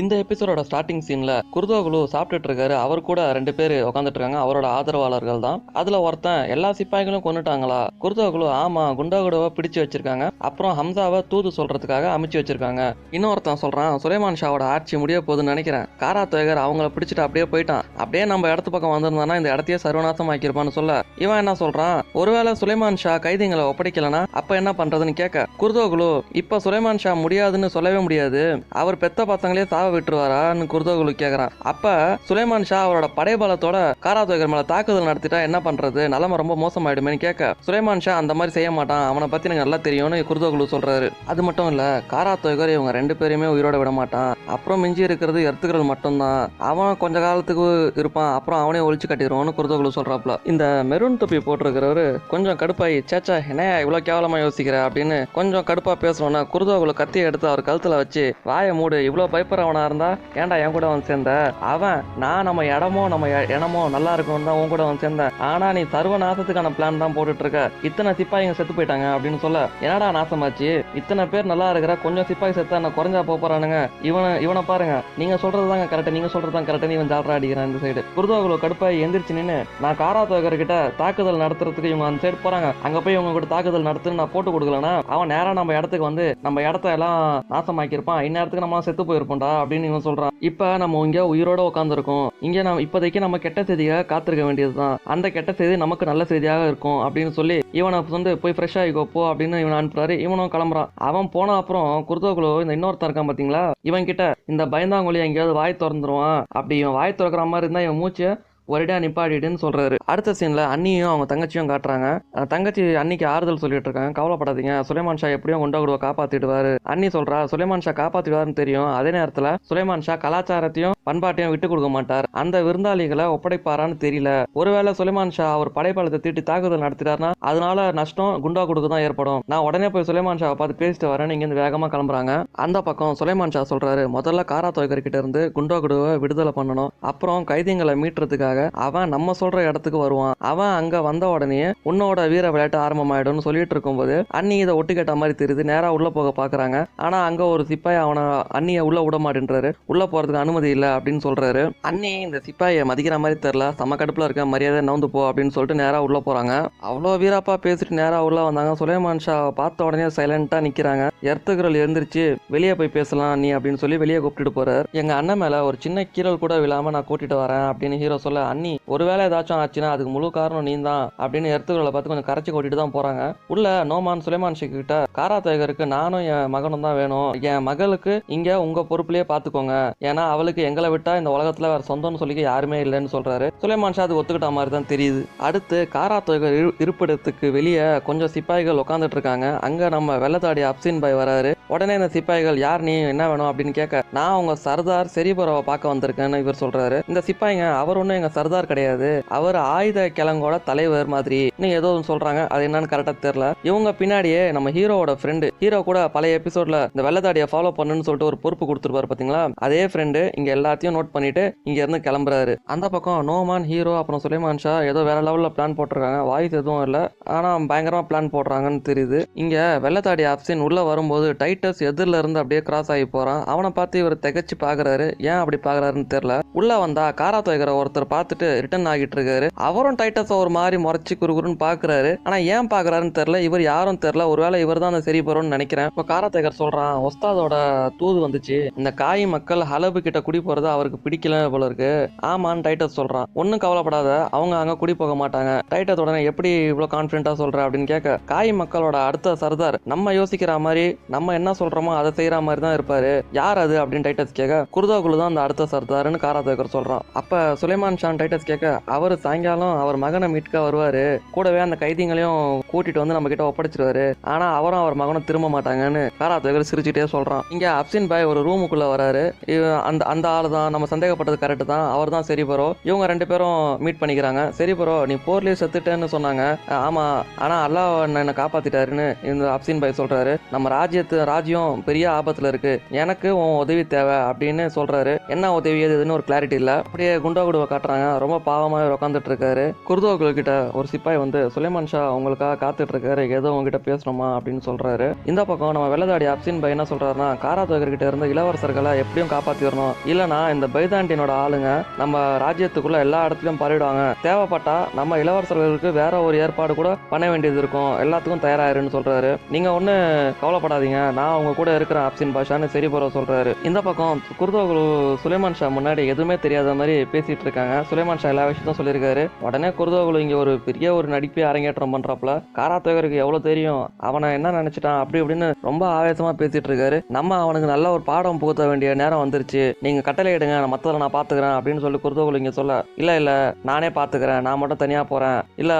இந்த எபிசோடோட ஸ்டார்டிங் சீன்ல குர்தோகுலு சாப்பிட்டுட்டு இருக்காரு. அவர் கூட 2 பேர் உட்காந்துட்டு இருக்காங்க. அவரோட ஆதரவாளர்கள் தான். அதுல ஒருத்தன் எல்லா சிப்பாய்களும் கொன்னுட்டாங்களா? குர்தோகுலு ஆமா, குண்டாகுடவை பிடிச்சு வச்சிருக்காங்க, அப்புறம் ஹம்சாவை தூது சொல்றதுக்காக அமைச்சு வச்சிருக்காங்க. இன்னொருத்தன் சொல்றான், சுலைமான் ஷாவோட ஆட்சி முடிய போகுதுன்னு நினைக்கிறேன். காரா தொயகர் அவங்கள பிடிச்சிட்டு அப்படியே போயிட்டான். அப்படியே நம்ம இடத்து பக்கம் வந்திருந்தானா இந்த இடத்தையே சர்வநாசம் ஆக்கியிருப்பான்னு சொல்ல, இவன் என்ன சொல்றான், ஒருவேளை சுலைமான் ஷா கைதிகளை ஒப்படைக்கலனா அப்ப என்ன பண்றதுன்னு கேட்க, குர்தோகுலு இப்ப சுலைமான் ஷா முடியாதுன்னு சொல்லவே முடியாது, அவர் பெத்த பசங்களே சாவ விட்டுருவாரான்னு குர்தோகுலு கேக்குறான். அப்ப சுலைமான் ஷா அவரோட படைபலத்தோட காரா தொயகர் மேல தாக்குதல் நடத்திட்டா என்ன பண்றது, நிலைமை ரொம்ப மோசமாயிடுமேன்னு கேட்க, சுலைமான் ஷா அந்த மாதிரி செய்ய மாட்டான், அவனை பத்தி எனக்கு நல்லா தெரியும்னு குர்தோகுலு சொல்றாரு. அது மட்டும் இல்ல, காரா தொயகர் இவங்க 2 பேருமே உயிரோட விட மாட்டான். அப்புறம் மிஞ்சி இருக்கிறது எர்த்துக்கள் மட்டும்தான். அவன் கொஞ்ச காலத்துக்கு இருப்பான், அப்புறம் அவனே ஒழிச்சு கட்டிடுவான்னு குர்தோகுலு சொல்றாப்ல. இந்த மெரூன் தொப்பி போட்டிருக்கிறவரு கொஞ்சம் கடுப்பாயி, சேச்சா என்னையா இவ்வளவு கேவலமா யோசிக்கிற அப்படின்னு கொஞ்சம் கடுப்பா பேசுறோன்னா குர்தோகுலு கத்தியை எடுத்து அவர் கழுத்துல வச்சு, வாயை மூடு, இவ்வளவு பயப்படுறவனா இருந்தா ஏன்டா என் கூட வந்து சேர்ந்த, அவன் நான் நம்ம இடமோ நல்லா இருக்கும் தான் உன் கூட வந்து சேர்ந்தேன், ஆனா நீ சர்வ நாசத்துக்கான பிளான் தான் போட்டுட்டு இருக்க, இத்தனை சிப்பாய்ங்க செத்து போயிட்டாங்க அப்படின்னு சொல்ல, என்னடா நாசமாச்சு, இத்தனை பேர் நல்லா இருக்கிற, கொஞ்சம் சிப்பாய் செத்தா என்ன குறைஞ்சா போறானுங்க, இவனை பாருங்க, நீங்க சொல்றதுதாங்க கரெக்ட், நீங்க சொல்றதுதான் கரெக்ட், இவன் ஜாலரா அடிக்கிறான். இந்த சைடு குர்தோகுலு கடுப்பாய் எந்திரிச்சு நின்று, நான் காரா தொயகர் கிட்ட தாக்குதல் நடத்துறதுக்கு இவங்க அந்த சைடு போறாங்க, அங்க போய் இவங்க கூட தாக்குதல் நடத்துன்னு நான் போட்டு கொடுக்கலனா அவன் நேரா நம்ம இடத்துக்கு வந்து நம்ம இடத்த எல்லாம் நாசமாக்கியிருப்பான், இந்நேரத்துக்கு நம்ம செத்து போயிருப்போம்டா அப்படின்னு இவன் சொல்றான். இப்ப நம்ம இங்க உயிரோட உட்காந்துருக்கோம், இங்க நம்ம இப்போதைக்கு நம்ம கெட்ட செய்தியாக காத்திருக்க வேண்டியதுதான், அந்த கெட்ட செய்தி நமக்கு நல்ல செய்தியாக இருக்கும் அப்படின்னு சொல்லி இவனை வந்து போய் ஃப்ரெஷ் ஆகிக்கோ போ அப்படின்னு இவன் அனுப்புறாரு. இவனும் கிளம்புறான். அவன் போன அப்புறம் குர்தோகுலு இந்த இன்னொருத்தன் இருக்கான் பாத்தீங்களா, இவன் கிட்ட இந்த பயந்தாங்கொழி எங்கேயாவது வாய் திறந்துருவான், அப்படி இவன் வாய் திறக்கிற மாதிரி இருந்தா இவன் மூச்சு ஒரேடா நிப்பாடிடுன்னு சொல்றாரு. அடுத்த சீன்ல அண்ணியும் அவங்க தங்கச்சியும் காட்டுறாங்க. தங்கச்சி அன்னிக்கு ஆறுதல் சொல்லிட்டு இருக்காங்க, கவலைப்படாதீங்க, சுலைமான் ஷா எப்படியும் குண்டாகுடுவ காப்பாத்திடுவாரு. அண்ணி சொல்றா, சுலைமான் ஷா காப்பாத்திடுவாருன்னு தெரியும், அதே நேரத்துல சுலைமான் ஷா கலாச்சாரத்தையும் பண்பாட்டையும் விட்டு கொடுக்க மாட்டார், அந்த விருந்தாளிகளை ஒப்படைப்பாரான்னு தெரியல, ஒருவேளை சுலைமான் ஷா அவர் படைப்பாளத்தை தீட்டி தாக்குதல் நடத்திட்டாருன்னா அதனால நஷ்டம் குண்டாகுடுக்கு தான் ஏற்படும், நான் உடனே போய் சுலைமான் ஷாவை பார்த்து பேசிட்டு வரேன்னு இங்க இருந்து வேகமா கிளம்புறாங்க. அந்த பக்கம் சுலைமான் ஷா சொல்றாரு, முதல்ல காரா தொயகர் கிட்ட இருந்து குண்டாகுடுவை விடுதலை பண்ணணும், அப்புறம் கைதிகளை மீட்டுறதுக்காக அவன் நம்ம சொல்ற இடத்துக்கு வருவான், அவன் அங்க வந்த உடனே உன்னோட வீர விளையாட்டு ஆரம்பமாயிடும்னு சொல்லிட்டு இருக்கும்போது அண்ணி இதை ஒட்டு கேட்ட மாதிரி தெரியுது. நேரா உள்ள போக பாக்குறாங்க. ஆனா அங்க ஒரு சிப்பாய் அவனை அண்ணிய உள்ள விட மாட்டேன்றாரு, உள்ள போறதுக்கு அனுமதி இல்ல அப்படின்னு சொல்றாரு. அண்ணி இந்த சிப்பாயை மதிக்கிற மாதிரி தெரியல, சம கடுப்புல இருக்க, மரியாதை நவுந்து போ அப்படின்னு சொல்லிட்டு நேரா உள்ள போறாங்க. அவ்வளோ வீராப்பா பேசிட்டு நேரா உள்ள வந்தாங்க. சுலைமான் ஷா பார்த்த உடனே சைலண்டா நிக்கிறாங்க. எர்த்துக்கள் எழுந்திருச்சு, வெளியே போய் பேசலாம் நீ அப்படின்னு சொல்லி வெளியே கூப்பிட்டு போறாரு. எங்க அண்ணன் மேல ஒரு சின்ன கீரல் கூட விழாம நான் கூட்டிட்டு வரேன் அப்படின்னு ஹீரோ சொல்ல, அண்ணி ஒருவேளை ஏதாச்சும் ஆச்சுன்னா அதுக்கு முழு காரணம் நீ தான் அப்படின்னு எர்த்துக்களை பார்த்து கொஞ்சம் கரைச்சி கொட்டிட்டு தான் போறாங்க. உள்ள நோமான் சுலைமான் ஷேக் கிட்ட, காரா தொயகருக்கு நானும் என் மகனும் தான் வேணும், என் மகளுக்கு இங்க உங்க பொறுப்புலயே பாத்துக்கோங்க, ஏன்னா அவளுக்கு எங்களை விட்டா இந்த உலகத்துல வேற சொந்தம்னு சொல்லிக்க யாருமே இல்லைன்னு சொல்றாரு. சுலைமான் ஷா அது ஒத்துக்கிட்ட மாதிரி தான் தெரியுது. அடுத்து காரா தொயகர் இருப்பிடத்துக்கு வெளியே கொஞ்சம் சிப்பாய்கள் உட்காந்துட்டு இருக்காங்க. அங்க நம்ம வெள்ளத்தாடி அப்சின் பாய் வராரு. உடனே இந்த சிப்பாய்கள், யார் நீ, என்ன வேணும் அப்படின்னு கேட்க, நான் உங்க சர்தார் செரிபரோவை பார்க்க வந்திருக்கேன்னு இவர் சொல்றாரு. இந்த சிப்பாய்ங்க, அவர் ஒன்றும் எங்க சர்தார் கிடையாது, அவர் ஆயுத கிழங்கோட தலைவர் மாதிரி ஏதோ சொல்றாங்க, அது என்னன்னு கரெக்டா தெரியல. இவங்க பின்னாடியே நம்ம ஹீரோவோட ஃப்ரெண்டு, ஹீரோ கூட பழைய எபிசோட்ல இந்த வெள்ளத்தாடியை ஃபாலோ பண்ணுன்னு சொல்லிட்டு ஒரு பொறுப்பு கொடுத்துருப்பாரு பாத்தீங்களா, அதே ஃப்ரெண்டு இங்க எல்லாத்தையும் நோட் பண்ணிட்டு இங்க இருந்து கிளம்புறாரு. அந்த பக்கம் நோமான், ஹீரோ அப்புறம் சுலைமான் ஷா ஏதோ வேற லெவல்ல பிளான் போட்டிருக்காங்க. வாய்ஸ் எதுவும் இல்ல, ஆனா பயங்கரமா பிளான் போடுறாங்கன்னு தெரியுது. இங்க வெள்ளத்தாடி ஆப்ஷன் உள்ள வரும்போது டைட்டஸ் எதிரில இருந்து அப்படியே கிராஸ் ஆகி போறான். அவனை பார்த்து இவர் திகச்சு பாக்குறாரு. ஏன் அப்படி பாக்குறாருன்னு தெரியல. உள்ள வந்தா காரா தொயகரை ஒருத்தர் பார்த்துட்டு ரிட்டர்ன் ஆகிட்டு இருக்காரு. அவரும் டைட்டஸ் ஒரு மாதிரி முறைச்சு குறுகுறுன்னு பாக்குறாரு. ஆனா ஏன் பாக்குறாருன்னு தெரியல, இவர் யாரும் தெரியல, ஒருவேளை இவர் தான் அந்த சரி போறோம்னு நினைக்கிறேன். இப்போ காரா தொயகர் சொல்றான், ஒஸ்தாதோட தூது வந்துச்சு, இந்த காய் மக்கள் ஹலபு கிட்ட குடி போறது அவருக்கு பிடிக்கல போல இருக்கு. ஆமான்னு டைட்டஸ் சொல்றான். ஒன்னும் கவலைப்படாத, அவங்க அங்க குடி போக மாட்டாங்க. டைட்டஸ் உடனே எப்படி இவ்வளவு கான்பிடண்டா சொல்ற அப்படின்னு கேட்க, காய் மக்களோட அடுத்த சர்தார் நம்ம யோசிக்கிற மாதிரி, நம்ம என்ன சொல்றோமோ அதை செய்யற மாதிரி தான் இருப்பாரு, யார் அது அப்படின்னு டைட்டஸ் கேட்க, குர்தோகுலு தான் அந்த அடுத்த சர்தார்னு காரா தொயகர் சொல்றான். அப்ப சுலைமான் ஷான் டைட்டஸ் கேட்க, அவர் சாயங்காலம் அவர் மகனை மீட்க வருவாரு, கூடவே அந்த கைதிகளையும் கூட்டிட்டு வந்து நம்ம கிட்ட ஒப்படைச்சிருவாரு, ஆனா அவரும் அவர் மகனும் திரும்ப மாட்டாங்கன்னு காரா தொயகர் சிரிச்சுட்டே சொல்றான். இங்க அப்சின் பாய் ஒரு ரூமுக்குள்ள வராரு. அந்த ஆளு தான் நம்ம சந்தேகப்பட்டது கரெக்ட் தான், அவர் தான் சரி பரோ. இவங்க 2 பேரும் மீட் பண்ணிக்கிறாங்க. சரி பரோ, நீ போர்லயே செத்துட்டேன்னு சொன்னாங்க, ஆமா, ஆனா அல்லாஹ் என்ன காப்பாத்திட்டாருன்னு இந்த அப்சின் பாய் சொல்றாரு. நம்ம ராஜ்யம் பெரிய ஆபத்துல இருக்கு, எனக்கு உன் உதவி தேவை அப்படின்னு சொல்றாரு. என்ன உதவி எதுன்னு ஒரு கிளாரிட்டி இல்ல. அப்படியே குண்டாகுடுவை காட்டுறாங்க. ரொம்ப பாவமாக உட்காந்துட்டு இருக்காரு. குர்தோகுல் கிட்ட ஒரு சிப்பாய் வந்து சுலைமான் ஷா உங்களுக்காக காத்துட்டு இருக்காரு, ஏதோ உங்ககிட்ட பேசணுமா அப்படின்னு சொல்றாரு. இந்த பக்கம் நம்ம வெள்ளதாடி அப்சின் பை என்ன சொல்றாருன்னா, காராத்தோகர் கிட்ட இருந்து இளவரசர்களை எப்படியும் காப்பாத்திடணும், இல்லனா இந்த பைதாண்டியனோட ஆளுங்க நம்ம ராஜ்யத்துக்குள்ள எல்லா இடத்துலயும் பரவிடுவாங்க, தேவைப்பட்டா நம்ம இளவரசர்களுக்கு வேற ஒரு ஏற்பாடு கூட பண்ண வேண்டியது இருக்கும், எல்லாத்துக்கும் தயாராயிருன்னு சொல்றாரு. நீங்க ஒண்ணு கவலைப்படாதீங்க, நான் அவங்க கூட இருக்கிறேன் அப்சின் பாஷான்னு சரி போற சொல்றாரு. இந்த பக்கம் குர்தோகுல் சுலைமான் ஷா முன்னாடி எதுவுமே தெரியாத மாதிரி பேசிட்டு இருக்காங்க. சுலைமான் ஷா எல்லா விஷயத்தையும் சொல்லியிருக்காரு. உடனே குர்தோகுல் இங்க ஒரு பெரிய ஒரு நடிப்பை அரங்கேற்றம் பண்றாப்ல. காராத்தோகருக்கு எவ்வளவு தெரியும், அவனை என்ன நினைச்சிட்டான் அப்படி இப்படின்னு ரொம்ப ஆவேசமா பேசிட்டு இருக்காரு. நம்ம அவனுக்கு நல்ல ஒரு பாடம் புகுத்த வேண்டிய நேரம் வந்துருச்சு, நீங்க கட்டளை எடுங்க, மத்ததை நான் பாத்துக்கிறேன் அப்படின்னு சொல்லி குர்தோகுல் இங்க சொல்ல, இல்ல இல்ல நானே பாத்துக்கிறேன், நான் மட்டும் தனியா போறேன், இல்ல